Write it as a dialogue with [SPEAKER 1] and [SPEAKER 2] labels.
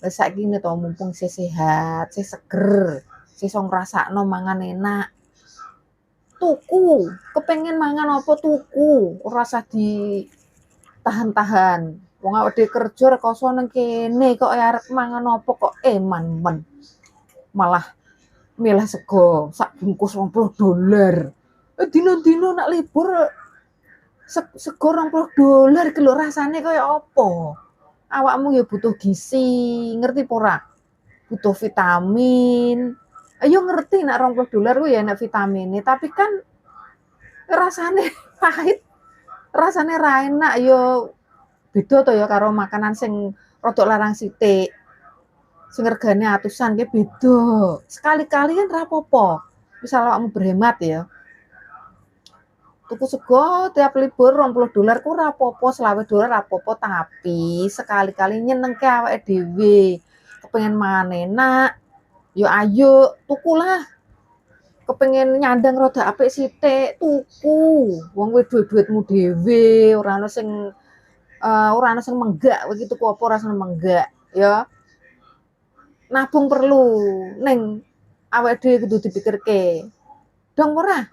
[SPEAKER 1] Lah saiki ngene to mumpung isih sehat, isih seger, isih iso ngrasakno mangan enak. Tuku, kepengin mangan apa tuku, ora usah ditahan-tahan. Wong awake dhewe kerja rekoso ning kene kok arep mangan apa kok eman men. Malah milih sego sak bungkus $20. Dina-dina nak libur sego $20 ki lho rasane kaya apa? Awakmu ya butuh gizi, ngerti apa ora? Butuh vitamin. Ayo ngerti nak $20 kuwi ya enak vitamine, tapi kan rasane pahit, rasane ra enak ya beda to ya karo makanan sing rada larang sithik. Sing regane atusan ki beda. Sekali-kali kan ra apa-apa. Misal awakmu berhemat ya. Tuku sego tiap libur $20 ku ora apa-apa, $20 ora apa-apa, tapi sekali-kali nyenengke awake dhewe. Kepengin mangan enak, ya ayo tukulah. Kepengin nyandang rada apik sithik, tuku. Wong kuwi duit-duitmu dhewe, ora ana sing menggak kowe iki tuku apa ora seneng menggak, ya. Nabung perlu, ning awake dhewe kudu dipikirke. Dong ora?